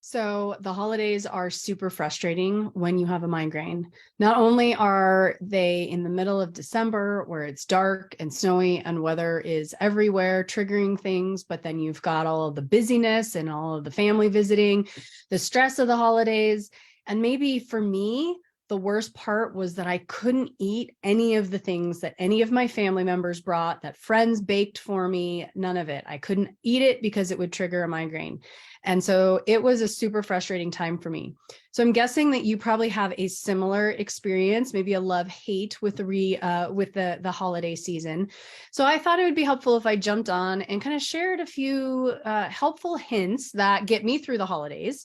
So the holidays are super frustrating when you have a migraine. Not only are they in the middle of December where it's dark and snowy and weather is everywhere triggering things, but then you've got all of the busyness and all of the family visiting, the stress of the holidays. And maybe for me, the worst part was that I couldn't eat any of the things that any of my family members brought, that friends baked for me, none of it. I couldn't eat it because it would trigger a migraine. And so it was a super frustrating time for me. So I'm guessing that you probably have a similar experience, maybe a love-hate with the holiday season. So I thought it would be helpful if I jumped on and kind of shared a few helpful hints that get me through the holidays,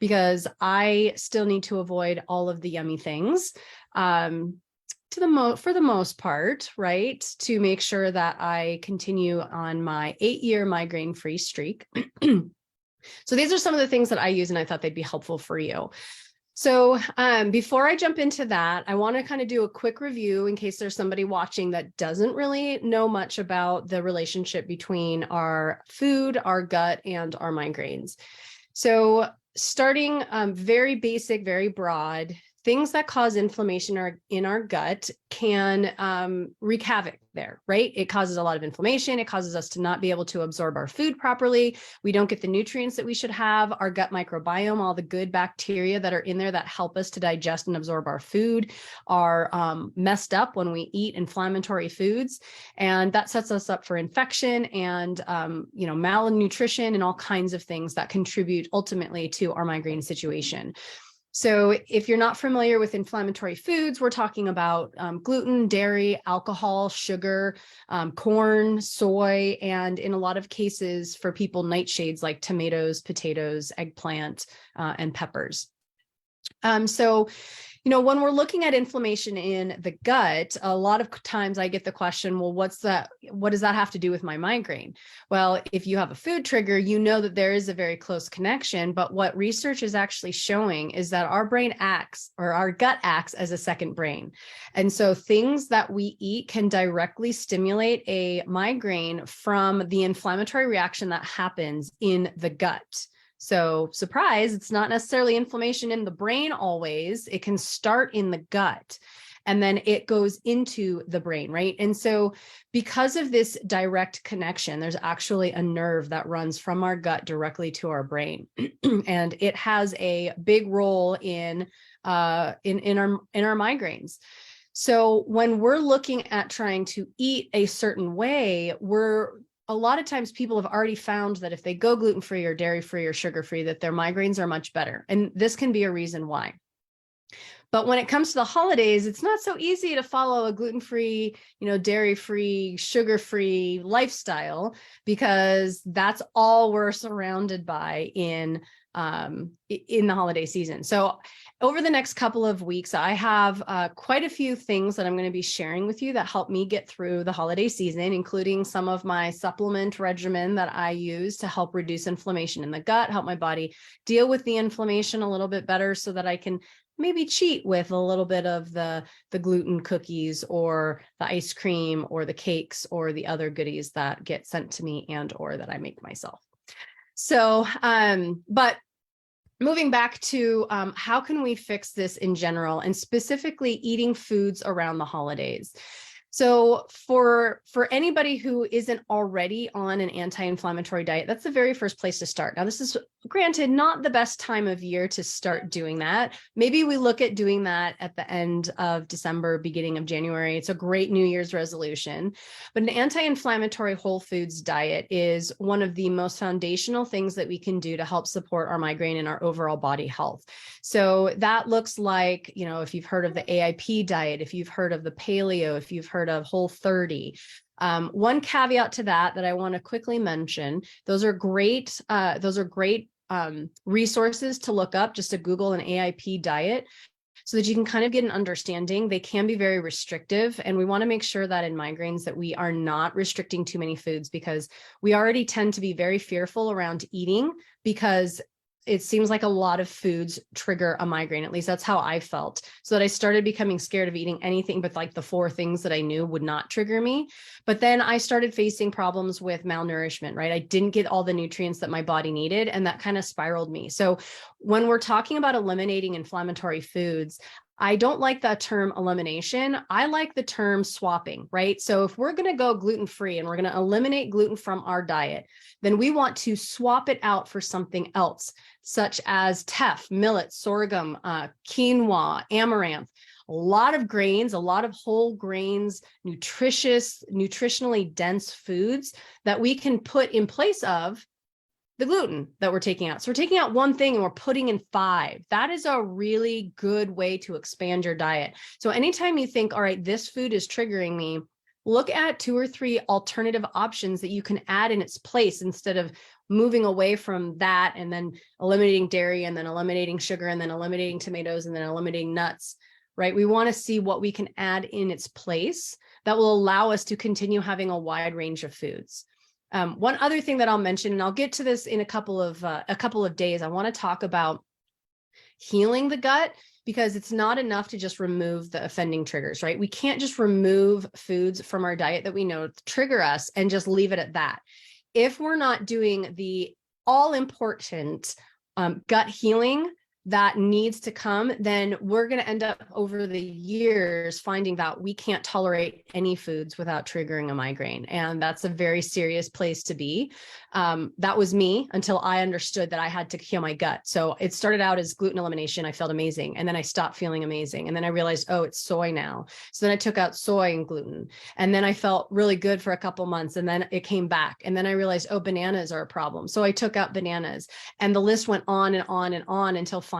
because I still need to avoid all of the yummy things for the most part, right? To make sure that I continue on my 8-year migraine-free streak. So these are some of the things that I use, and I thought they'd be helpful for you. So before I jump into that, I want to kind of do a quick review in case there's somebody watching that doesn't really know much about the relationship between our food, our gut, and our migraines. So starting very basic, very broad, things that cause inflammation in our gut can wreak havoc there, right? It causes a lot of inflammation. It causes us to not be able to absorb our food properly. We don't get the nutrients that we should have. Our gut microbiome, all the good bacteria that are in there that help us to digest and absorb our food, are messed up when we eat inflammatory foods. And that sets us up for infection and malnutrition and all kinds of things that contribute ultimately to our migraine situation. So if you're not familiar with inflammatory foods, we're talking about gluten, dairy, alcohol, sugar, corn, soy, and in a lot of cases for people, nightshades like tomatoes, potatoes, eggplant, and peppers. When we're looking at inflammation in the gut, a lot of times I get the question, well, what does that have to do with my migraine? Well, if you have a food trigger, you know that there is a very close connection, but what research is actually showing is that our gut acts as a second brain. And so things that we eat can directly stimulate a migraine from the inflammatory reaction that happens in the gut. So surprise, it's not necessarily inflammation in the brain always. It can start in the gut and then it goes into the brain, right? And so because of this direct connection, there's actually a nerve that runs from our gut directly to our brain. And it has a big role in our migraines. So when we're looking at trying to eat a certain way, a lot of times people have already found that if they go gluten-free or dairy-free or sugar-free, that their migraines are much better. And this can be a reason why. But when it comes to the holidays, it's not so easy to follow a gluten-free, dairy-free, sugar-free lifestyle, because that's all we're surrounded by in the holiday season. So over the next couple of weeks, I have quite a few things that I'm going to be sharing with you that help me get through the holiday season, including some of my supplement regimen that I use to help reduce inflammation in the gut, help my body deal with the inflammation a little bit better so that I can maybe cheat with a little bit of the gluten cookies or the ice cream or the cakes or the other goodies that get sent to me and or that I make myself. So, but moving back to how can we fix this in general, and specifically eating foods around the holidays. So for anybody who isn't already on an anti-inflammatory diet, that's the very first place to start. Now, this is granted not the best time of year to start doing that. Maybe we look at doing that at the end of December, beginning of January. It's a great New Year's resolution. But an anti-inflammatory whole foods diet is one of the most foundational things that we can do to help support our migraine and our overall body health. So that looks like, if you've heard of the AIP diet, if you've heard of the paleo, if you've heard of Whole30. One caveat to that I want to quickly mention, those are great resources to look up, just to Google an AIP diet so that you can kind of get an understanding. They can be very restrictive, and we want to make sure that in migraines that we are not restricting too many foods, because we already tend to be very fearful around eating, because it seems like a lot of foods trigger a migraine. At least that's how I felt. So that I started becoming scared of eating anything but like the 4 things that I knew would not trigger me. But then I started facing problems with malnourishment, right? I didn't get all the nutrients that my body needed, and that kind of spiraled me. So when we're talking about eliminating inflammatory foods, I don't like the term elimination. I like the term swapping, right? So if we're going to go gluten-free and we're going to eliminate gluten from our diet, then we want to swap it out for something else, such as teff, millet, sorghum, quinoa, amaranth, a lot of grains, a lot of whole grains, nutritious, nutritionally dense foods that we can put in place of the gluten that we're taking out. So we're taking out 1 thing and we're putting in 5. That is a really good way to expand your diet. So anytime you think, all right, this food is triggering me, look at 2 or 3 alternative options that you can add in its place instead of moving away from that and then eliminating dairy and then eliminating sugar and then eliminating tomatoes and then eliminating nuts, right? We want to see what we can add in its place that will allow us to continue having a wide range of foods. One other thing that I'll mention, and I'll get to this in a couple of days, I want to talk about healing the gut, because it's not enough to just remove the offending triggers, right? We can't just remove foods from our diet that we know trigger us and just leave it at that. If we're not doing the all important gut healing that needs to come, then we're going to end up over the years finding that we can't tolerate any foods without triggering a migraine. And that's a very serious place to be. That was me until I understood that I had to heal my gut. So it started out as gluten elimination. I felt amazing. And then I stopped feeling amazing. And then I realized, oh, it's soy now. So then I took out soy and gluten. And then I felt really good for a couple months. And then it came back. And then I realized, oh, bananas are a problem. So I took out bananas. And the list went on and on and on until finally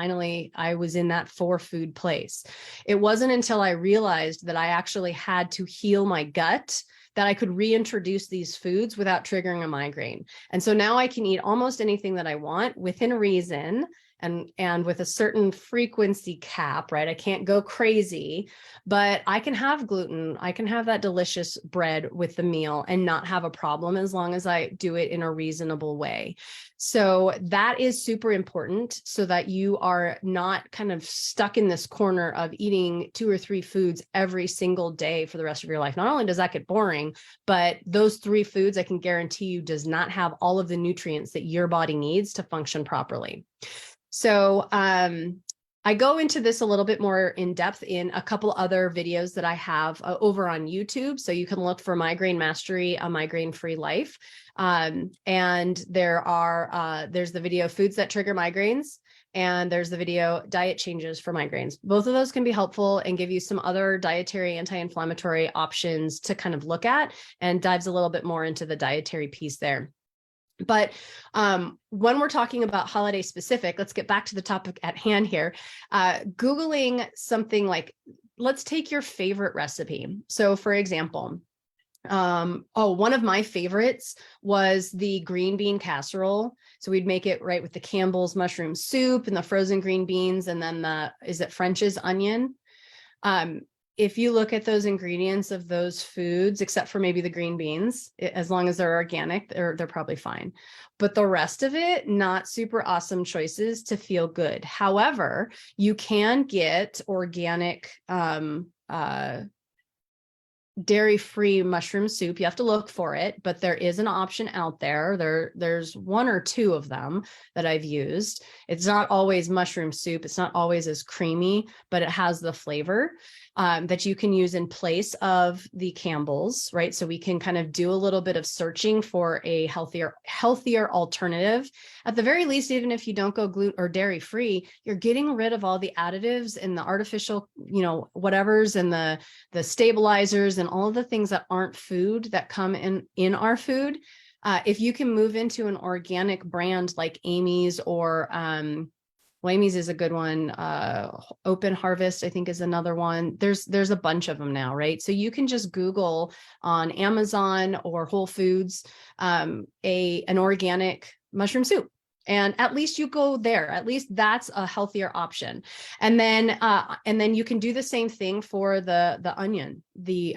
I was in that 4 food place. It wasn't until I realized that I actually had to heal my gut that I could reintroduce these foods without triggering a migraine. And so now I can eat almost anything that I want within reason and with a certain frequency cap, right? I can't go crazy, but I can have gluten. I can have that delicious bread with the meal and not have a problem as long as I do it in a reasonable way. So that is super important so that you are not kind of stuck in this corner of eating 2 or 3 foods every single day for the rest of your life. Not only does that get boring, but those 3 foods I can guarantee you does not have all of the nutrients that your body needs to function properly. So I go into this a little bit more in depth in a couple other videos that I have over on YouTube. So you can look for Migraine Mastery, A Migraine-Free Life. And there's the video Foods That Trigger Migraines, and there's the video Diet Changes for Migraines. Both of those can be helpful and give you some other dietary anti-inflammatory options to kind of look at, and dives a little bit more into the dietary piece there. But when we're talking about holiday specific, let's get back to the topic at hand here. Googling something like, let's take your favorite recipe. So for example, one of my favorites was the green bean casserole. So we'd make it right with the Campbell's mushroom soup and the frozen green beans, and then is it French's onion? If you look at those ingredients of those foods, except for maybe the green beans, as long as they're organic, they're probably fine. But the rest of it, not super awesome choices to feel good. However, you can get organic dairy-free mushroom soup. You have to look for it, but there is an option out there. There's 1 or 2 of them that I've used. It's not always mushroom soup. It's not always as creamy, but it has the flavor that you can use in place of the Campbell's, right? So we can kind of do a little bit of searching for a healthier alternative. At the very least, even if you don't go gluten or dairy free, you're getting rid of all the additives and the artificial, whatevers, and the stabilizers and all of the things that aren't food that come in our food. If you can move into an organic brand like Amy's or Amy's is a good one. Open Harvest, I think, is another one. There's a bunch of them now, right? So you can just Google on Amazon or Whole Foods an organic mushroom soup. And at least you go there. At least that's a healthier option. And then you can do the same thing for the onion, the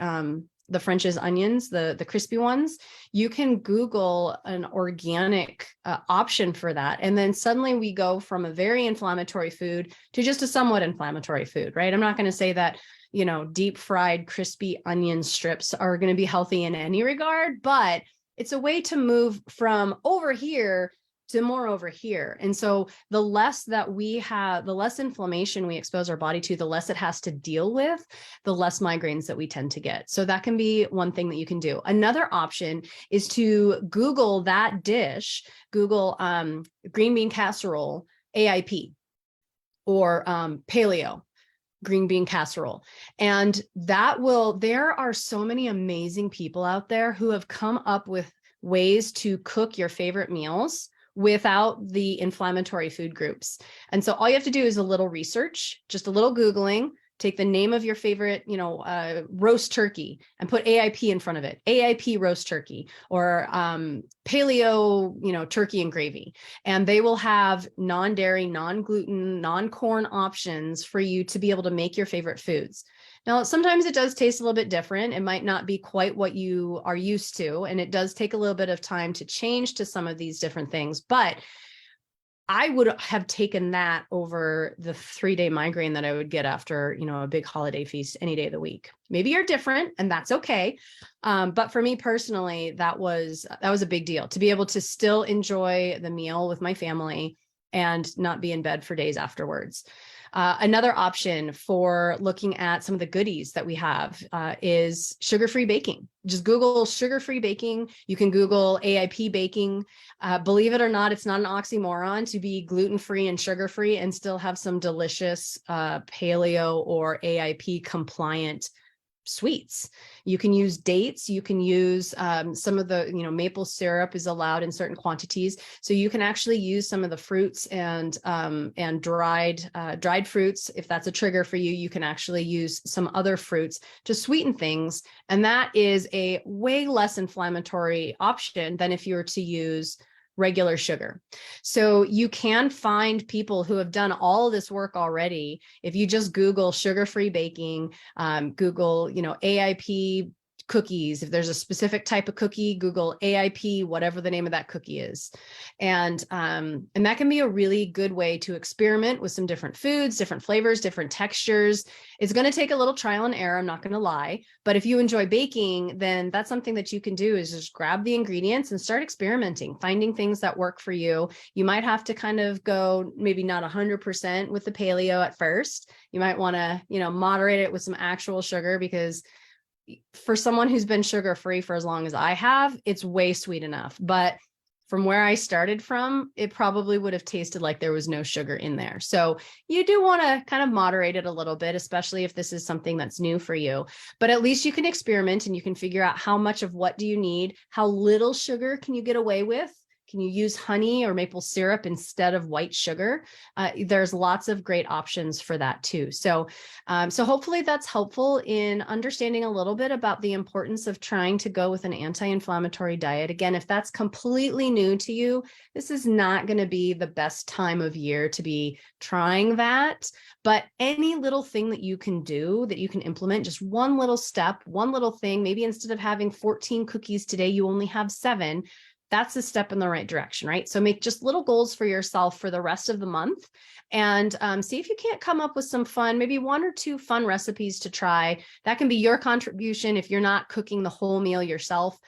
the French's onions, the crispy ones, you can Google an organic option for that. And then suddenly we go from a very inflammatory food to just a somewhat inflammatory food, right? I'm not going to say that, you know, deep fried crispy onion strips are going to be healthy in any regard, but it's a way to move from over here to more over here. And so the less that we have, the less inflammation we expose our body to, the less it has to deal with, the less migraines that we tend to get. So that can be one thing that you can do. Another option is to Google that dish, Google green bean casserole, AIP, or paleo green bean casserole. And there are so many amazing people out there who have come up with ways to cook your favorite meals without the inflammatory food groups. And so all you have to do is a little research, just a little Googling, take the name of your favorite, you know, roast turkey and put AIP in front of it, AIP roast turkey, or paleo, you know, turkey and gravy. And they will have non-dairy, non-gluten, non-corn options for you to be able to make your favorite foods. Now, sometimes it does taste a little bit different. It might not be quite what you are used to, and it does take a little bit of time to change to some of these different things. But I would have taken that over the 3-day migraine that I would get after, you know, a big holiday feast any day of the week. Maybe you're different, and that's okay. But for me personally, that was a big deal to be able to still enjoy the meal with my family and not be in bed for days afterwards. Another option for looking at some of the goodies that we have is sugar-free baking. Just Google sugar-free baking. You can Google AIP baking. Believe it or not, it's not an oxymoron to be gluten-free and sugar-free and still have some delicious paleo or AIP compliant sweets. You can use dates. You can use some of the, you know, maple syrup is allowed in certain quantities. So you can actually use some of the fruits and dried fruits. If that's a trigger for you, you can actually use some other fruits to sweeten things. And that is a way less inflammatory option than if you were to use regular sugar. So you can find people who have done all of this work already. If you just Google sugar-free baking, Google, you know, AIP cookies. If there's a specific type of cookie, Google AIP, whatever the name of that cookie is. And that can be a really good way to experiment with some different foods, different flavors, different textures. It's going to take a little trial and error, I'm not going to lie. But if you enjoy baking, then that's something that you can do is just grab the ingredients and start experimenting, finding things that work for you. You might have to kind of go maybe not 100% with the paleo at first. You might want to, you know, moderate it with some actual sugar, because for someone who's been sugar-free for as long as I have, it's way sweet enough. But from where I started from, it probably would have tasted like there was no sugar in there. So you do want to kind of moderate it a little bit, especially if this is something that's new for you. But at least you can experiment and you can figure out how much of what do you need, how little sugar can you get away with. Can you use honey or maple syrup instead of white sugar? There's lots of great options for that too. So hopefully that's helpful in understanding a little bit about the importance of trying to go with an anti-inflammatory diet. Again, if that's completely new to you, this is not going to be the best time of year to be trying that. But any little thing that you can do, that you can implement, just one little step, one little thing, maybe instead of having 14 cookies today, you only have 7. That's a step in the right direction, right? So make just little goals for yourself for the rest of the month, and see if you can't come up with some fun, maybe 1 or 2 fun recipes to try. That can be your contribution. If you're not cooking the whole meal yourself,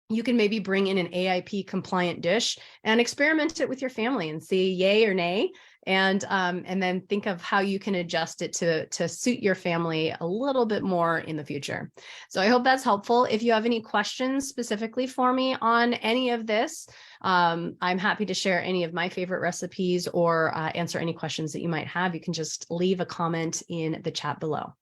you can maybe bring in an AIP compliant dish and experiment it with your family and see yay or nay. And then think of how you can adjust it to suit your family a little bit more in the future. So I hope that's helpful. If you have any questions specifically for me on any of this, I'm happy to share any of my favorite recipes or answer any questions that you might have. You can just leave a comment in the chat below.